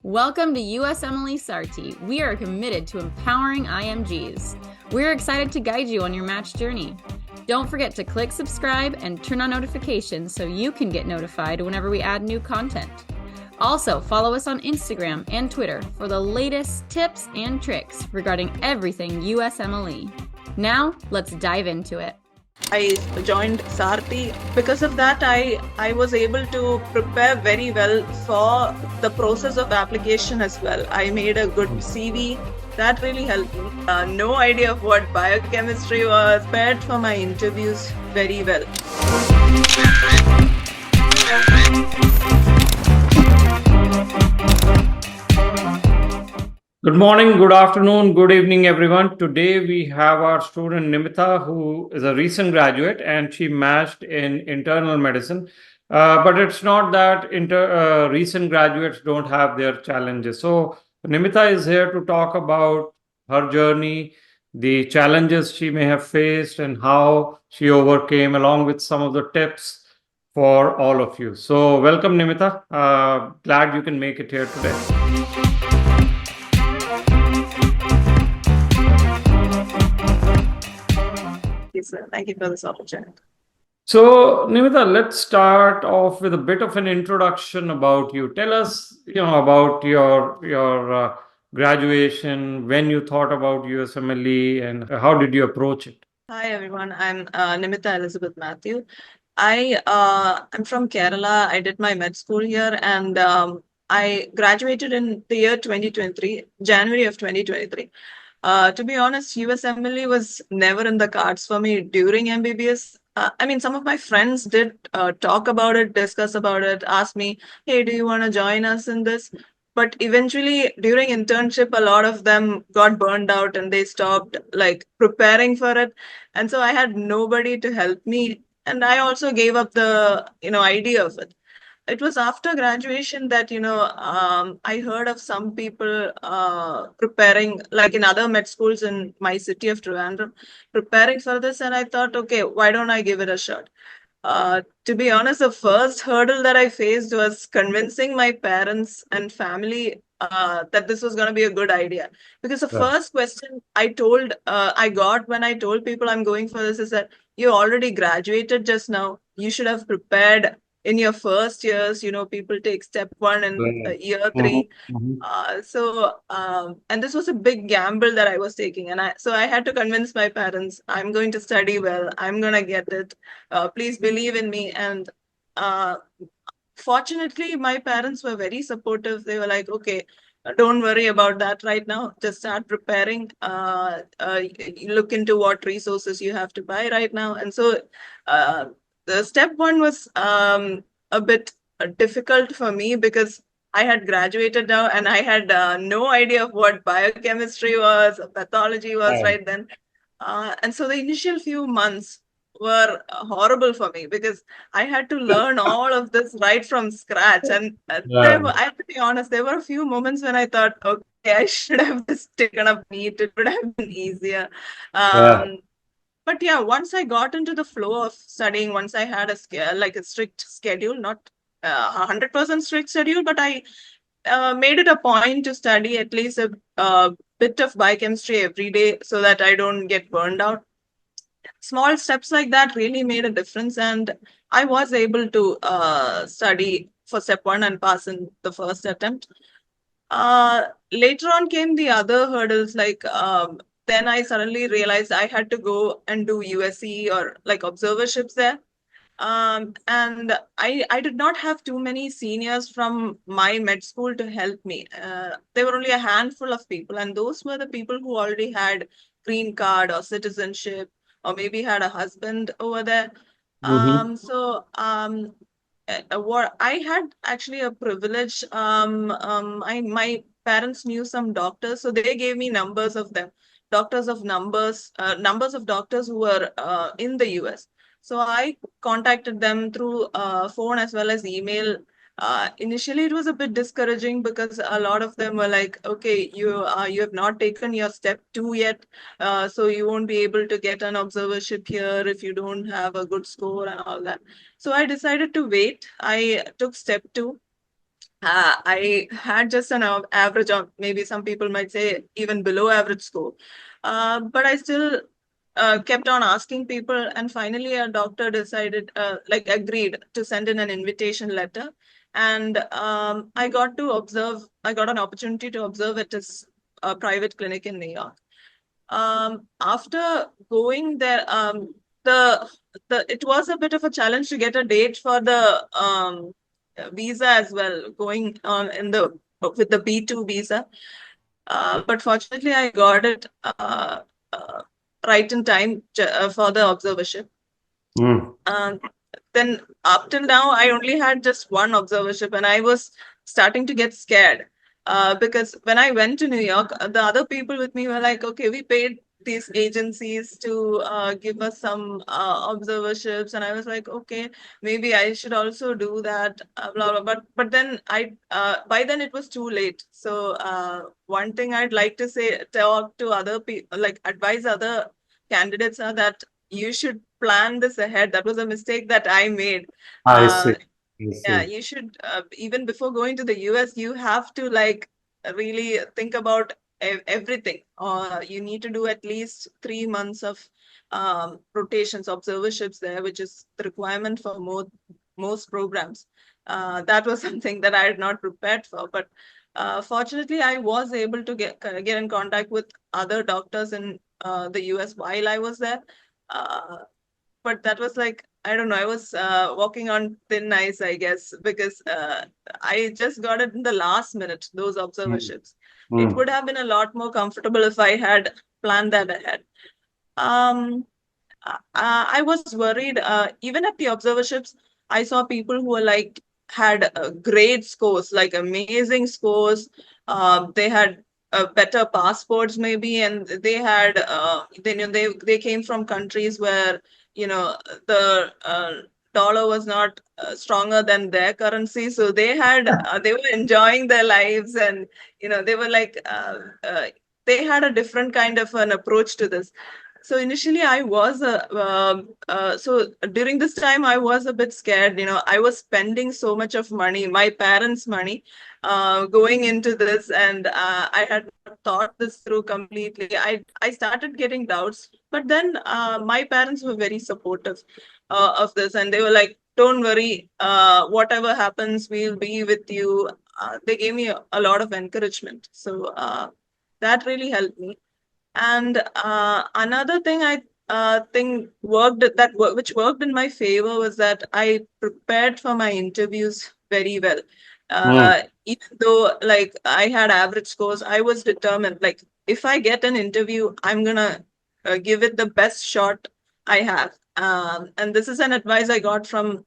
Welcome to USMLE Sarthi. We are committed to empowering IMGs. We're excited to guide you on your match journey. Don't forget to click subscribe and turn on notifications so you can get notified whenever we add new content. Also, follow us on Instagram and Twitter for the latest tips and tricks regarding everything USMLE. Now, let's dive into it. I joined Sarthi. Because of that, I was able to prepare very well for the process of application as well. I made a good CV. That really helped me. No idea of what biochemistry was. Prepared for my interviews very well. Good morning, good afternoon, good evening, everyone. Today we have our student Nimita, who is a recent graduate, and she matched in internal medicine. But it's not that recent graduates don't have their challenges. So Nimita is here to talk about her journey, the challenges she may have faced, and how she overcame, along with some of the tips for all of you. So welcome, Nimita. Glad you can make it here today. Thank you for this opportunity. So, Nimita, let's start off with a bit of an introduction about you. Tell us, about your graduation, when you thought about USMLE, and how did you approach it? Hi everyone, I'm Nimita Elizabeth Matthew. I'm from Kerala. I did my med school here, and I graduated in the year 2023, January of 2023. To be honest, USMLE was never in the cards for me during MBBS. Some of my friends did talk about it, discuss about it, ask me, hey, do you want to join us in this? But eventually, during internship, a lot of them got burned out and they stopped preparing for it. And so I had nobody to help me. And I also gave up the idea of it. It was after graduation that I heard of some people preparing, like in other med schools in my city of Trivandrum, preparing for this, and I thought, okay, why don't I give it a shot? To be honest, the first hurdle that I faced was convincing my parents and family that this was going to be a good idea. Because the first question I got when I told people I'm going for this is that you already graduated just now. You should have prepared in your first years. People take step one in year three. And this was a big gamble that I was taking. And I had to convince my parents, I'm going to study well. I'm going to get it. Please believe in me. And fortunately, my parents were very supportive. They were like, okay, don't worry about that right now. Just start preparing. Look into what resources you have to buy right now. And so the step one was a bit difficult for me because I had graduated now and I had no idea of what biochemistry was, pathology was right then. And so the initial few months were horrible for me because I had to learn all of this right from scratch. And I have to be honest, there were a few moments when I thought, okay, I should have just taken up NEET. It would have been easier. But yeah, once I got into the flow of studying, once I had a strict schedule, not 100% strict schedule, but I made it a point to study at least a bit of biochemistry every day so that I don't get burned out. Small steps like that really made a difference, and I was able to study for step one and pass in the first attempt. Later on came the other hurdles, then I suddenly realized I had to go and do USCE or observerships there. And I did not have too many seniors from my med school to help me. There were only a handful of people, and those were the people who already had green card or citizenship, or maybe had a husband over there. What I had actually a privilege. My parents knew some doctors, so they gave me numbers of them, numbers of doctors who were in the US. So I contacted them through phone as well as email. Initially, it was a bit discouraging because a lot of them were like, okay, you have not taken your step 2 yet, so you won't be able to get an observership here if you don't have a good score and all that. So I decided to wait. I took step 2. I had just an average of, maybe some people might say even below average score. But I still kept on asking people, and finally a doctor decided, agreed to send in an invitation letter. And I got an opportunity to observe at his private clinic in New York. After going there, the it was a bit of a challenge to get a date for the visa as well, going on in the with the B2 visa. But fortunately, I got it uh, right in time for the observership. Um, then up till now, I only had just one observership, and I was starting to get scared because when I went to New York, the other people with me were like, "Okay, we paid these agencies to give us some observerships," and I was like, "Okay, maybe I should also do that." Blah blah. But then by then it was too late. So one thing I'd like to say, talk to other people, like advise other candidates, are that you should plan this ahead. That was a mistake that I made. I see. Yeah, you should, even before going to the US, you have to like really think about everything. You need to do at least 3 months of rotations, observerships there, which is the requirement for most programs. That was something that I had not prepared for, but fortunately, I was able to get in contact with other doctors in the US while I was there. Uh, but that was like, I don't know, I was walking on thin ice, I guess, because I just got it in the last minute, those observerships. It would have been a lot more comfortable if I had planned that ahead. Um, I was worried. Even at the observerships, I saw people who were like had great scores, like amazing scores. They had better passports, maybe, and they had they came from countries where the dollar was not stronger than their currency, so they were enjoying their lives, and they were like they had a different kind of an approach to this. So initially, I was so during this time I was a bit scared. I was spending so much of money, my parents' money, going into this, and I had not thought this through completely. I started getting doubts, but then my parents were very supportive of this, and they were like, "Don't worry, whatever happens, we'll be with you." They gave me a lot of encouragement, so that really helped me. And another thing I think which worked in my favor was that I prepared for my interviews very well. Even though like I had average scores, I was determined. Like if I get an interview, I'm gonna give it the best shot I have. And this is an advice I got from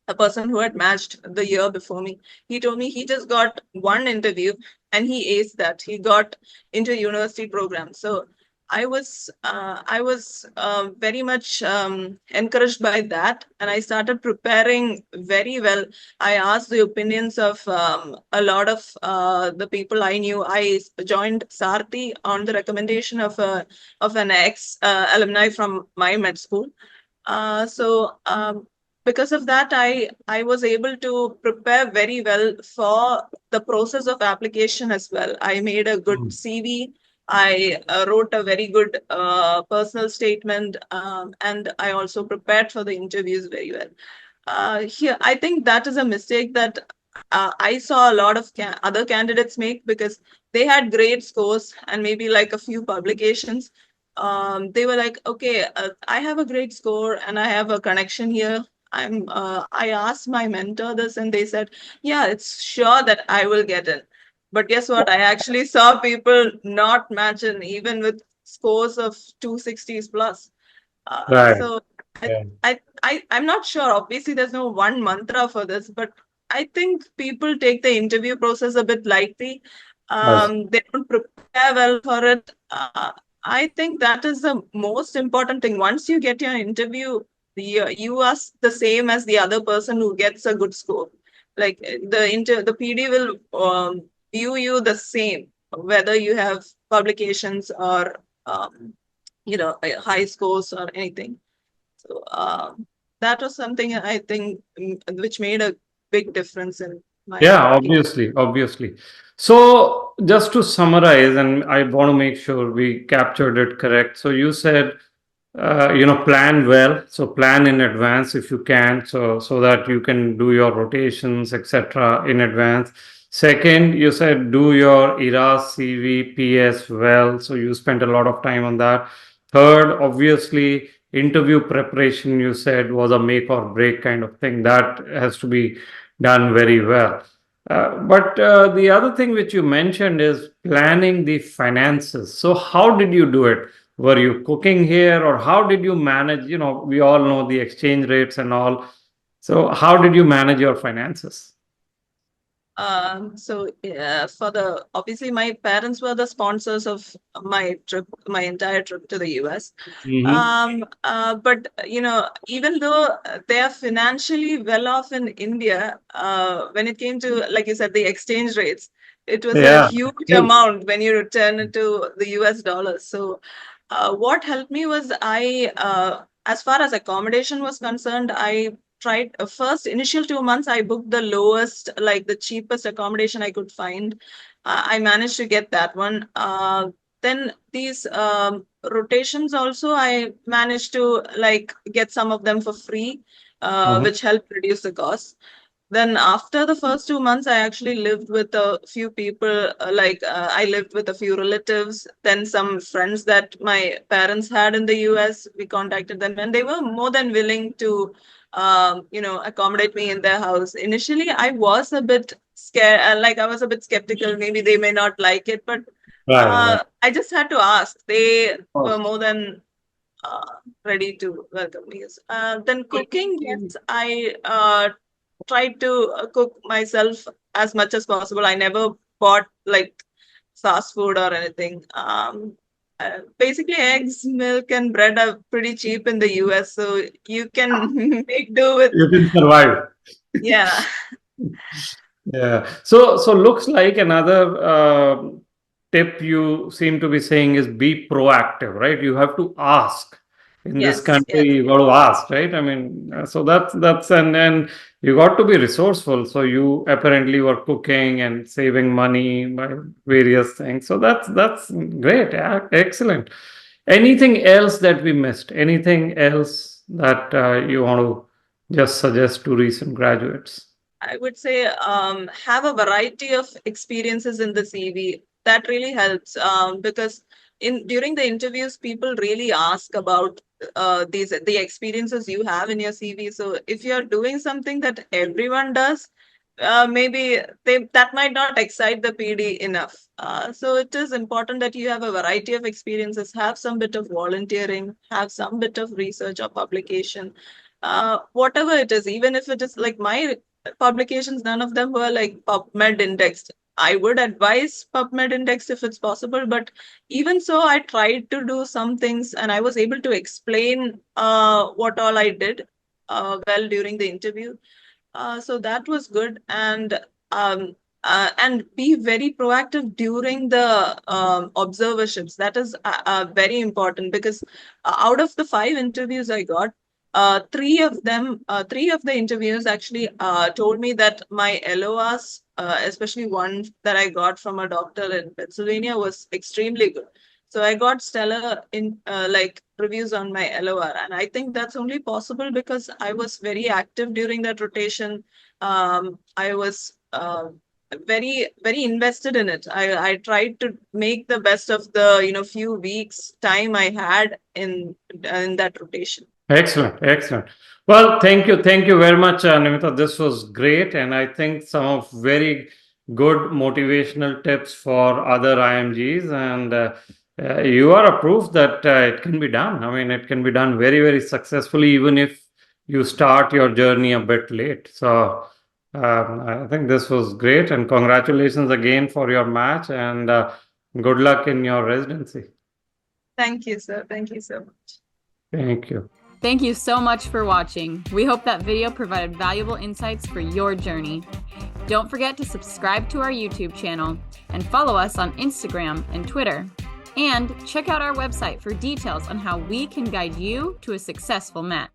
a person who had matched the year before me. He told me he just got one interview and he aced that. He got into a university program. So I was very much encouraged by that, and I started preparing very well. I asked the opinions of a lot of the people I knew. I joined Sarthi on the recommendation of an ex alumni from my med school. So because of that, I was able to prepare very well for the process of application as well. I made a good CV. I wrote a very good personal statement, and I also prepared for the interviews very well. Here, I think that is a mistake that I saw a lot of other candidates make, because they had great scores and maybe like a few publications. They were like, okay, I have a great score and I have a connection here. I asked my mentor this, and they said, yeah, it's sure that I will get in. But guess what? I actually saw people not match in, even with scores of 260s plus. Right. So Yeah. I'm not sure. Obviously, there's no one mantra for this, but I think people take the interview process a bit lightly. Yes. They don't prepare well for it. I think that is the most important thing. Once you get your interview, you are the same as the other person who gets a good score. Like the PD will view you the same, whether you have publications or high scores or anything. So that was something I think which made a big difference in Yeah, obviously. So just to summarize, and I want to make sure we captured it correct. So you said, plan well. So plan in advance if you can, so that you can do your rotations, etc. in advance. Second, you said do your ERAS, CV, PS well. So you spent a lot of time on that. Third, obviously, interview preparation, you said, was a make or break kind of thing. That has to be done very well. But the other thing which you mentioned is planning the finances. So how did you do it? Were you cooking here, or how did you manage? We all know the exchange rates and all. So how did you manage your finances? So obviously my parents were the sponsors of my entire trip to the US. Mm-hmm. But even though they are financially well off in India, when it came to, like you said, the exchange rates, it was a Yeah. huge Huge. amount when you return it to the US dollars. So what helped me was as far as accommodation was concerned, I tried first initial 2 months I booked the lowest, like the cheapest accommodation I could find. I managed to get that one. Then these rotations also I managed to like get some of them for free, Mhm. which helped reduce the cost. Then after the first 2 months, I actually lived with a few people, I lived with a few relatives, then some friends that my parents had in the US. We contacted them and they were more than willing to, accommodate me in their house. Initially, I was a bit scared, I was a bit skeptical. Maybe they may not like it, but Right. I just had to ask. They were Right. more than ready to welcome me. Then cooking, yes, I tried to cook myself as much as possible. I never bought like fast food or anything. Basically, eggs, milk, and bread are pretty cheap in the US, so you can make do with. You can survive. Yeah. Yeah. So looks like another tip you seem to be saying is be proactive, right? You have to ask. In this Yes. Yes. country, you got to ask, right? I mean, so that's and then you got to be resourceful. So you apparently were cooking and saving money by various things. So that's great. Excellent. Anything else that we missed? Anything else that you want to just suggest to recent graduates? I would say have a variety of experiences in the CV. That really helps because in during the interviews, people really ask about the experiences you have in your CV. So if you're doing something that everyone does, maybe that might not excite the PD enough. So it is important that you have a variety of experiences, have some bit of volunteering, have some bit of research or publication, whatever it is, even if it is like my publications, none of them were like PubMed indexed. I would advise PubMed indexed if it's possible, but even so, I tried to do some things and I was able to explain what all I did well during the interview. So that was good, and be very proactive during the observerships. That is very important because out of the 5 interviews I got, three of the interviews actually told me that my LORs, especially one that I got from a doctor in Pennsylvania, was extremely good. So I got stellar in reviews on my LOR, and I think that's only possible because I was very active during that rotation. I was very invested in it. I tried to make the best of the few weeks time I had in that rotation. Excellent. Well, thank you very much, Nimita. This was great, and I think some of very good motivational tips for other IMGs, and you are a proof that it can be done. I mean, it can be done very successfully, even if you start your journey a bit late. So, I think this was great, and congratulations again for your match, and good luck in your residency. Thank you, sir. Thank you so much. Thank you. Thank you so much for watching. We hope that video provided valuable insights for your journey. Don't forget to subscribe to our YouTube channel and follow us on Instagram and Twitter. And check out our website for details on how we can guide you to a successful match.